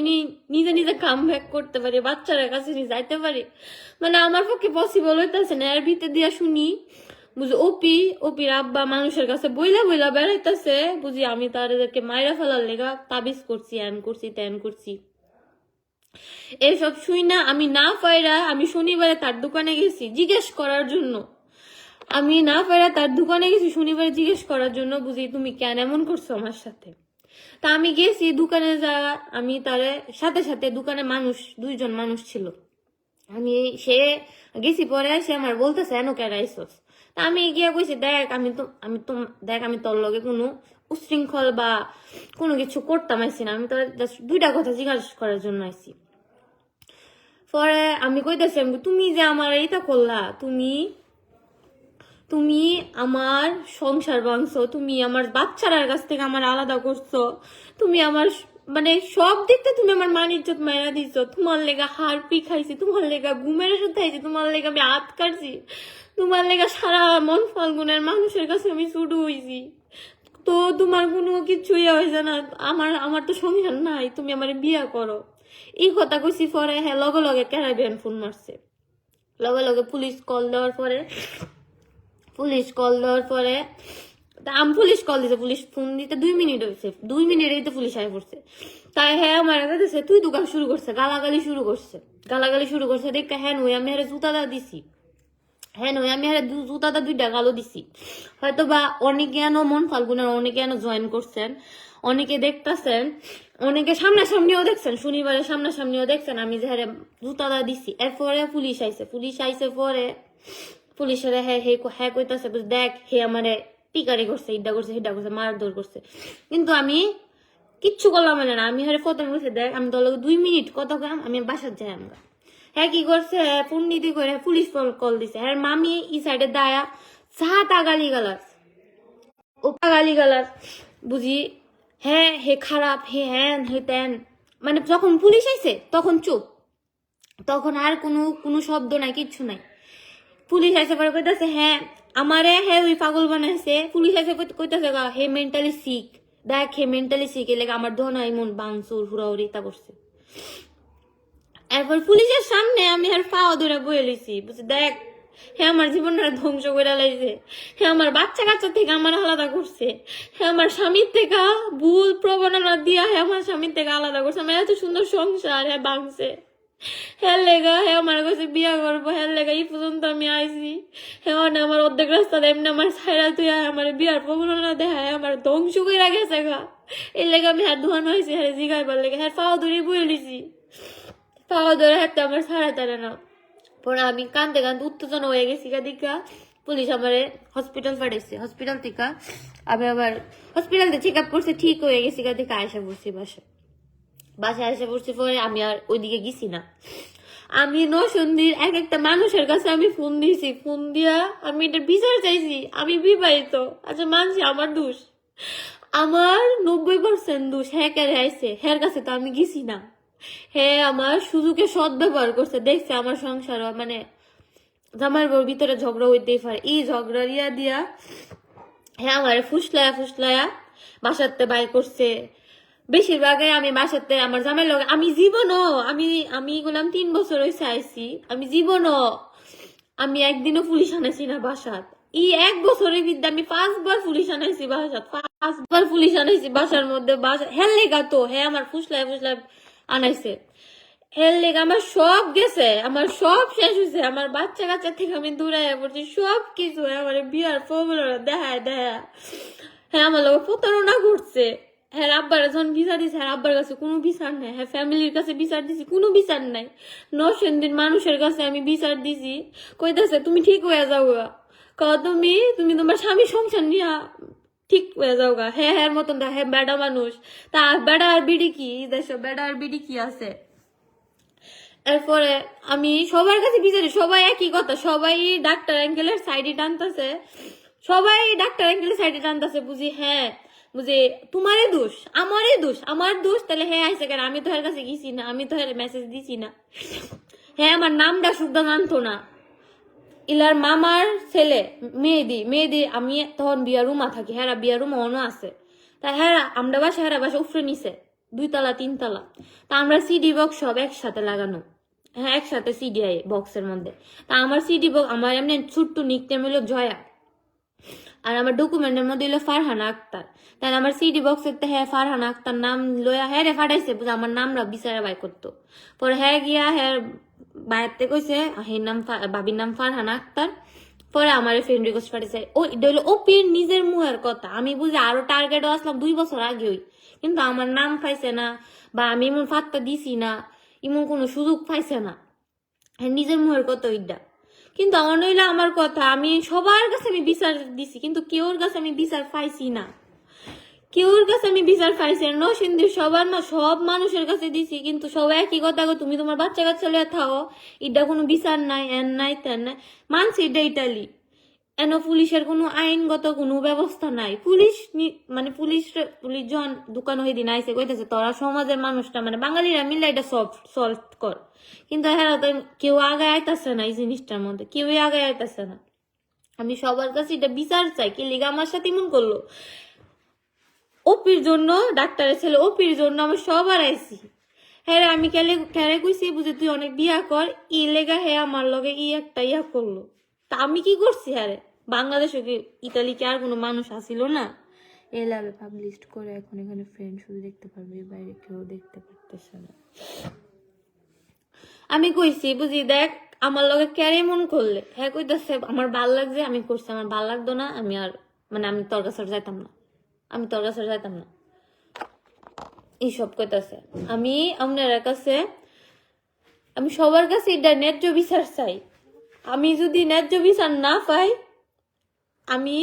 নিজে কাম ব্যাক করতে পারি, বাচ্চাদের কাছে নিয়ে যাইতে পারি। মানে আমার পক্ষে পসিবল হইতেছে না। এর ভিতরে দিয়া শুনি বুঝি ওপির আব্বা মানুষের কাছে বইলা বেড়াইতেছে, বুঝি আমি তাদেরকে মাইরা ফেলার লেগা তাবিজ করছি, ত্যান করছি। এসব শুই না আমি না পাইরা আমি শনিবারে তার দোকানে গেছি জিজ্ঞেস করার জন্য। শনিবারে জিজ্ঞেস করার জন্য, বুঝি তুমি কেন এমন করছো আমার সাথে। তা আমি গেছি দোকানে, আমি তার সাথে দোকানে 2জন মানুষ ছিল। সে গেছি পরে সে আমার বলতেছে এনো কেন আইসস। তা আমি গিয়া কইছি দেখ আমি তোর লগে কোনো উশৃঙ্খল বা কোনো কিছু করতাম আইসি না, আমি তোর 2টা কথা জিজ্ঞাসা করার জন্য আইসি। পরে আমি কইতেছি তুমি যে আমার এইটা করলা, তুমি আমার সংসার ভাঙছো, তুমি আমার বাচ্চারার কাছ থেকে আমার আলাদা করছো, তুমি আমার মানে সব দিকতে তুমি আমার মান ইজ্জত মাইরা দিছো। তোমার লেগা হারপি খাইছি, তোমার লেগা ঘুমের সাথে খাইছি, তোমার লেগা আমি হাত কাটছি, তোমার লেগা সারা মন ফাল্গুনের মানুষের কাছে আমি ছুটু হইছি, তো তোমার কোনো কিছুই হয়েছে না, আমার তো সংসার নাই, তুমি আমার বিয়া করো। এই কথা কইছি পরে হ্যাঁ লগে ক্যারাবিয়ান ফোন মারছে। লগে পুলিশ কল দেওয়ার পরে আমি পুলিশ কল দিছে, পুলিশ ফোন দিতে 2 মিনিট হয়েছে, 2 মিনিটেই তো পুলিশ আয় পড়ছে। তাই হ্যাঁ আমার কাছে তুই দোকান শুরু করছে, গালাগালি শুরু করছে দেখ। হ্যাঁ নই আমি হারে জুতাটা দিছি, জুতাটা 2টা গালো দিছি। হয়তো বা অনেকে মন ফাল্গুনের অনেকে জয়েন করছেন, অনেকে দেখতেছেন, অনেকে সামনাসামনিও দেখছেন, শনিবারের সামনাসামনিও দেখছেন আমি যে হারে জুতাটা দিছি। এরপরে পুলিশ আইছে পরে পুলিশের হ্যাঁ কইতাছে দেখ হে আমারে টিকারি করছে, ইডা করছে, হিডা করছে, মারধর করছে। কিন্তু আমি কিচ্ছু করলাম না, আমি হারে প্রথম বলছে দেখ আমি তোর 2 মিনিট কথা কইলাম, আমি বাসার যাই আমরা। হ্যাঁ কি করছে পণ্ডিতি করে পুলিশ কল দিছে। হ্যাঁ মামি ই সাইডে দায়া তা গালিগালাজ বুঝি। হ্যাঁ হে খারাপ, হে হ্যান হে তেন, মানে যখন পুলিশ আইছে তখন চুপ, তখন আর কোনো শব্দ নাই, কিচ্ছু নাই। পুলিশ আইসে পরে কইতাছে হ্যাঁ আমারে হ্যাঁ ওই পাগল বানাইছে। পুলিশ আইসে কইতাছে হে মেন্টালি সিক, দেখ হে মেন্টালি সিক, এ লেগে আমার দোনা এমন বাংসুর হুড়াহুড়ি তা করছে। এরপর পুলিশের সামনে আমি আর পাওয়া ধরে বয়ে লইছি, বুঝছি দেখ হ্যাঁ আমার জীবনটা ধ্বংস করে লাইছে, হ্যাঁ আমার বাচ্চা কাচ্চা থেকে আমার আলাদা করছে, হ্যাঁ আমার স্বামীর থেকে ভুল প্রবণতা দিয়া হ্যাঁ আমার স্বামীর থেকে আলাদা করছে, আমার এত সুন্দর সংসার হ্যাঁ ভাঙছে। হ্যাঁ লেগা হ্যাঁ আমার কাছে বিয়া করবো, হ্যাঁ লেগা এই পর্যন্ত আমি আইছি, হ্যাঁ মানে আমার অর্ধেক রাস্তা এমনি আমার ছাইরা তুই আমার বিয়ার প্রবণতা দেখায় আমার ধ্বংস করে গেছে গা। এই লেগে আমি হ্যাঁ ধোয়ানো হয়েছি, হ্যাঁ জিগাইবার লেগে হ্যাঁ পাও ধরে বই লিছি, পাওয়া ধরে হাতে আমার ছাড়া তারা না। পরে আমি কান্দতে কান্দতে উত্তেজনা হয়ে গেছি দিকা, পুলিশ আমারে হসপিটাল পাঠাইছে, হসপিটাল থেকে আমি আবার হসপিটালতে চেক আপ করছে, ঠিক হয়ে গেছি দিকা আয়সা পড়ছি বাসায় আয়সা পড়ছি। পরে আমি আর ওইদিকে গেছি না। আমি নসন্দির এক একটা মানুষের কাছে আমি ফোন দিয়েছি, ফোন দিয়া আমি এটা বিচার চাইছি, আমি বিবাহিত, আচ্ছা মানছি আমার দোষ, আমার 90% দোষ, হ্যাঁ কেড়ে আইছে, হ্যার কাছে তো আমি গেছি না, হ্যাঁ আমার সুযোগে সৎ ব্যবহার করছে, দেখছে আমার সংসার মানে জামার বউর ভিতরে ঝগড়া হইতেই পারে, এই ঝগড়া দিয়া হ্যাঁ আমার ফুসলায়া বাসাতে বাই করছে। বেশিরভাগে আমি বাসাতে আমার জামাই লগে আমি জীবনও আমি গেলাম 3 বছর হয়েছে আইছি, আমি জীবনও আমি একদিনও পুলিশ আনাইছি না বাসাত। এই 1 বছরের বিদ্যা আমি 5 বার পুলিশ আনাইছি বাসাত, 5 বার পুলিশ আনাইছি বাসার মধ্যে। বাসা হ্যাঁ লেগা তো হ্যাঁ আমার ফুসলায় আনাইছে, হ্যাঁ লেগা আমার সব গেছে, আমার সব শেষ হয়েছে, আমার বাচ্চা কাচ্চা থেকে আমি দূরাইয়া পড়ছি, সব কিছু আমার বিয়ার প্রবণতা দেখায় হ্যাঁ আমার লোক প্রতারণা করছে। হ্যাঁ আব্বার যখন বিচার দিছে, হ্যাঁ আব্বার কাছে কোনো বিচার নাই, হ্যাঁ ফ্যামিলির কাছে বিচার দিছি, কোনো বিচার নাই, নরসিংদীর মানুষের কাছে আমি বিচার দিছি, কইতাছে তুমি ঠিক হয়ে যাও গা, তুমি তোমার স্বামী সংসার নিয়া ঠিক হয়ে যাও গা। হ্যাঁ হ্যাঁ মতন হ্যাঁ বেড়া মানুষ, তা বেড়া আর বিড়ি কি দেশ, বেড়া আর বিড়ি কি আছে। এরপরে আমি সবার কাছে বিচারি, সবাই একই কথা, সবাই ডাক্তার অ্যাঙ্কেলের সাইডে টানতেছে, বুঝি হ্যাঁ বুঝি তোমারই দোষ, আমার দোষ, তাহলে হ্যাঁ আইসে কেন, আমি তো এর কাছে গেছি না, আমি তো এর মেসেজ দিছি না, হ্যাঁ আমার নামটা শুদ্ধ জানতো না। ইলার মামার ছেলে মেহেদি আমি তখন বিয়ার রুমা থাকি, হ্যাঁ বিয়ার রুমা অন্য আছে, তা হ্যাঁ আমরা বাসা উফরে নিছে 2 তলা 3 তলা, তা আমরা সিডি বক্স সব একসাথে লাগানো, হ্যাঁ একসাথে সিডি আই বক্সের মধ্যে, তা আমার সিডি বক্স আমার এমনি ছোট্ট নিকনেম হলো জয়া, আর আমার ডকুমেন্টের মধ্যে হলো ফারহানা আক্তার, তাহলে আমার সিডি বক্সের হ্যাঁ ফারহানা আক্তার নাম লয়া হ্যাঁ রে ফাটাইছে, বুঝে আমার নামরা বিচারে বাই করতো। পরে হ্যাঁ গিয়া হ্যাঁ বাইরতে কইছে হের নাম ভাবির নাম ফারহানা আক্তার, পরে আমার ফ্রেন্ড রিকোয়েস্ট পাঠিয়েছে, ও এটা হলো ওপির নিজের মুহের কথা, আমি বুঝি আরো টার্গেটও আসলাম 2 বছর আগেই, কিন্তু আমার নাম পাইছে না, বা আমি এমন ফাত্তা দিছি না, এমন কোনো সুযোগ পাইছে না, হ্যাঁ নিজের মুহের কথা ওইটা। কিন্তু আমার নইলে আমার কথা, আমি সবার কাছে আমি বিচার দিছি, কিন্তু কেউর কাছে আমি বিচার পাইছি না, নরসিংদীর সব মানুষের কাছে দিছি, কিন্তু সবাই একই কথা, তুমি তোমার বাচ্চা কাচ্চা লিয়ে থাও, এটা কোনো বিচার নাই, এন নাই তেন নাই, মানছি এটা ইটালি, এন পুলিশের কোনো আইনগত কোনো ব্যবস্থা নাই, পুলিশ জন দোকান হয়ে দিন আইসে কইতেছে তোরা সমাজের মানুষটা মানে বাঙালিরা মিলে এটা সলভ কর, কিন্তু হ্যাঁ তো কেউ আগে আইতাছে না, এই জিনিসটার মধ্যে কেউই আগে আইতাছে না। আমি সবার কাছে এটা বিচার চাই, কি লিগা আমার সাথে এমন করলো, ওপির জন্য ডাক্তারের ছেলে, ওপির জন্য আমি সবার আইছি, হ্যাঁ আমি খেলে কইছি বুঝে তুই অনেক বিয়া কর, ই লেগা হ্যাঁ আমার লগে একটা ইয়া করলো, তা আমি কি করছি, আরে বাংলাদেশে কি ইতালি কি আর কোনো মানুষ আসিল না, এলাবে পাবলিশ করে এখন এখানে ফ্রেন্ড শুধু দেখতে পারবে, বাইরে কেউ দেখতে পারতেছে না। আমি কইছি বুঝি দেখ আমার লগে ক্যারে মন করলে, হ্যাঁ কইতাছে আমার ভাল লাগছে, আমি করছি, আমার ভাল লাগতো না, আমি আর মানে আমি তোর কাছে যাইতাম না, এইসব কইতাছে। আমি আপনার কাছে আমি সবার কাছে এটা ন্যায্য বিচার চাই, আমি যদি ন্যায্য বিচার না পাই, আমি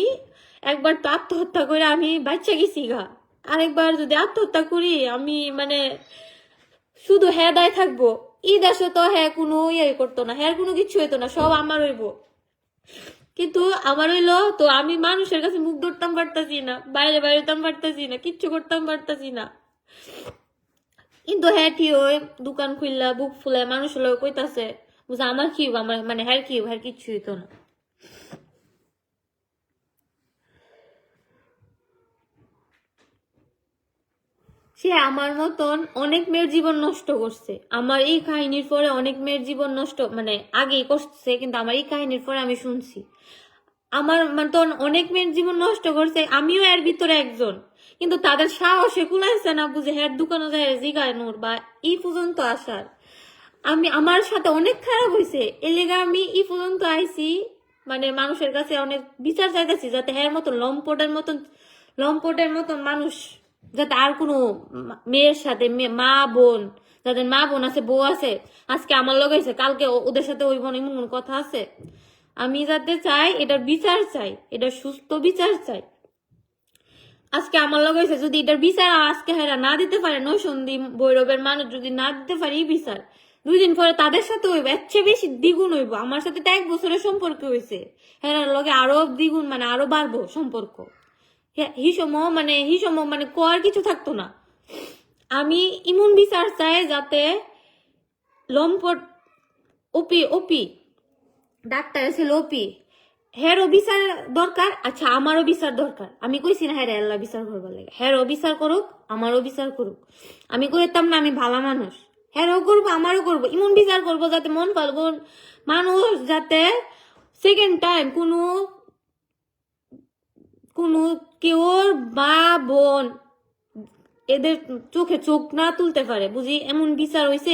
একবার তো আত্মহত্যা করে আমি বাচ্চা গেছি গা, আরেকবার যদি আত্মহত্যা করি আমি মানে শুধু হ্যাঁ দায় থাকবো, ই দেশে তো হ্যাঁ কোনো ইয়ে করতো না, হ্যাঁ কোনো কিছু হইতো না, সব আমার হইব, কিন্তু আমার হইলো তো আমি মানুষের কাছে মুখ ধরতাম পারতাছি না, বাইরে বেরোতাম পারতাছি না, কিচ্ছু করতাম পারতাছি না, কিন্তু হ্যাঁ ঠিক ওই দোকান খুললা বুক ফুলে মানুষ লোক কইতাছে বুঝা আমার কি আমার মানে হ্যাঁ কি হ্যাঁ কিচ্ছু হইতো না। সে আমার মতন অনেক মেয়ের জীবন নষ্ট করছে। আমার এই কাহিনীর পরে অনেক মেয়ের জীবন নষ্ট, মানে আগেই করছে, কিন্তু আমার এই কাহিনীর পরে আমি শুনছি আমার মতন অনেক মেয়ের জীবন নষ্ট করছে, আমিও এর ভিতরে একজন। কিন্তু তাদের সাহসে কুলাইছে না বুঝে হের দোকানে যায় জিগানোর বা এই পর্যন্ত আসার। আমার সাথে অনেক খারাপ হয়েছে, এর লেগে আমি এই পর্যন্ত আইছি, মানে মানুষের কাছে অনেক বিচার চাইতেছি যাতে হের মতন লম্পটের মতন মানুষ যাতে আর কোনো মেয়ের সাথে মা বোন, যাদের মা বোন আছে, বউ আছে, আজকে আমার লগে হয়েছে, কালকে ওদের সাথে ওই বোন এমন কোনো কথা আছে। আমি যাতে চাই এটার বিচার চাই, এটার সুস্থ বিচার চাই। আজকে আমার লগে হয়েছে, যদি এটার বিচার আজকে হেরা না দিতে পারে, নৈসন্ধি ভৈরবের মানুষ যদি না দিতে পারে এই বিচার, 2 দিন পরে তাদের সাথে হইব, এর চেয়ে বেশি দ্বিগুণ হইব। আমার সাথে তো 1 বছরের সম্পর্ক হয়েছে, হেরার লগে আরো দ্বিগুণ, মানে আরো বাড়বো সম্পর্ক। হিসম মানে কর কিছু থাকতো না। আমি এমন বিচার চাই যাতে লম্পট ওপি ডাক্তার ছিল ওপি, হেরও বিচার দরকার। আচ্ছা, আমারও বিচার দরকার। আমি কইছি না হ্যাঁ আল্লাহ বিচার করবার লাগে, হেরও বিচার করুক, আমারও বিচার করুক। আমি কইতাম না আমি ভালো মানুষ, হেরও করবো আমারও করবো, এমন বিচার করবো যাতে মন ফালগুন মানুষ যাতে সেকেন্ড টাইম কোনো কেউ মা বোন এদের চোখে চোখ না তুলতে পারে, বুঝি এমন বিচার হয়েছে।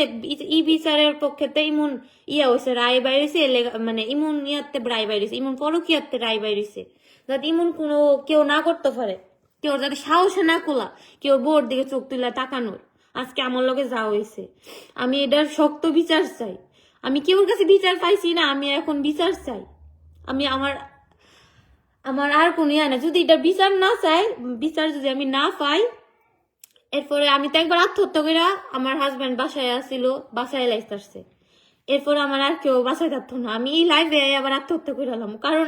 এই বিচারের পক্ষেতে এমন ইয়া হয়েছে, রায় বাইরেছে, মানে ইমন ইয়াতে রায় বাইরেছে, ইমন পরকিয়াতে রায় বাইরেছে, যাতে ইমন কোনো কেউ না করতে পারে, কেউ যাতে সাহসে না কোলা কেউ বোর দিকে চোখ তুলে তাকানোর। আজকে আমার লগে যা হয়েছে, আমি এটার শক্ত বিচার চাই। আমি কেউর কাছে বিচার পাইছি না, আমি এখন বিচার চাই। আমি আমার আর কোনো ইয়া না, যদি এটার বিচার না চাই, বিচার যদি আমি না পাই, এরপরে আমি তো একবার আত্মহত্যা করে, আমার হাজব্যান্ড বাসায় আসছিল, বাসায় লাইফ আসছে, এরপরে আমার আর কেউ বাসায় থাকতো না, আমি এই লাইফে আবার আত্মহত্যা করে এলাম। কারণ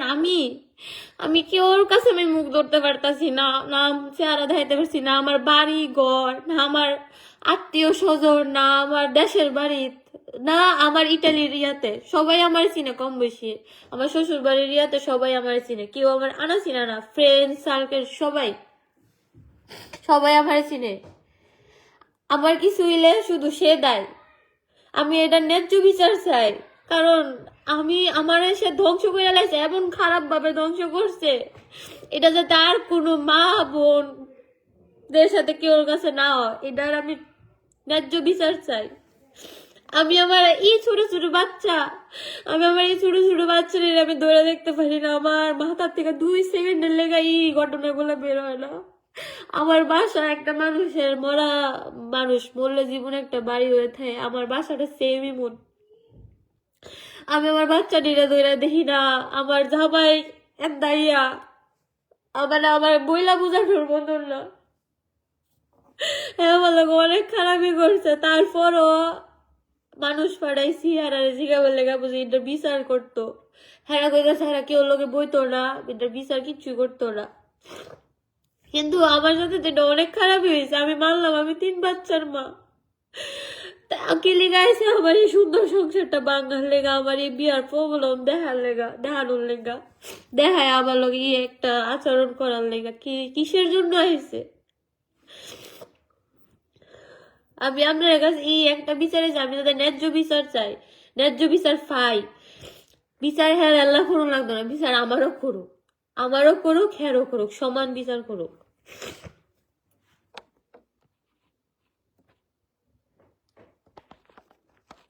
আমি কেউর কাছে আমি মুখ ধরতে পারতাছি না, না চেহারা দেখাইতে পারছি না, আমার বাড়ি ঘর না, আমার আত্মীয় স্বজন না, আমার দেশের বাড়ি না, আমার ইটালির ইয়াতে সবাই আমার চিনে কম বেশি, আমার শ্বশুর বাড়ির ইয়াতে সবাই আমার চিনে, কেউ আমার আনা চিনা না, ফ্রেন্ড সার্কেল সবাই আমার চিনে। আমার কিছু হইলে শুধু সে দায়। আমি এটা ন্যায্য বিচার চাই, কারণ আমার সে ধ্বংস করে লাইছে, এমন খারাপ ভাবে ধ্বংস করছে, এটা যাতে আর কোনো মা বোন দের সাথে কেউর কাছে না হয়, এটার আমি ন্যায্য বিচার চাই। আমি আমার এই ছোট ছোট বাচ্চা আমি ধরে দেখতে পারি না, আমার মাথার থেকে 2 সেকেন্ডের লেগে এই ঘটনাগুলো বের হয় না। আমার বাসা একটা মানুষের মানুষ মরলে জীবনে একটা বাড়ি হয়ে থাকে, আমার বাসাটা সেমই মন। আমি আমার বাচ্চা নিয়ে ধরে দেখি না, আমার জামাই দাইয়া আমার বইলা বুঝানোর মতন না। হ্যাঁ, আমার লোক অনেক খারাপই করছে, তারপরও মানুষ পাঠাইছি আর জিগাবের লেগা বুঝি এটার বিচার করতো। হ্যাঁ কইতেছে হ্যাঁ কেউ লোকে বইতো না, এটার বিচার কিচ্ছুই করতো না। কিন্তু আমার সাথে যেটা অনেক খারাপই হয়েছে, আমি মানলাম আমি 3 বাচ্চার মা, কে লেগা আছে আমার এই সুন্দর সংসারটা বাঙার লেগা, আমার এই বিয়ার প্রবলেম দেখানোর লেগা, দেখায় আমার লোক একটা আচরণ করার লেগা, কিসের জন্য আইছে। আমি আপনার কাছে এই একটা বিচারে চাই, আমি তাদের ন্যায্য বিচার চাই, ন্যায্য বিচার পাই। বিচার হ্যাঁ আল্লাহ করুন লাগতো না, বিচার আমারও করুক, হেরও করুক, সমান বিচার করুক।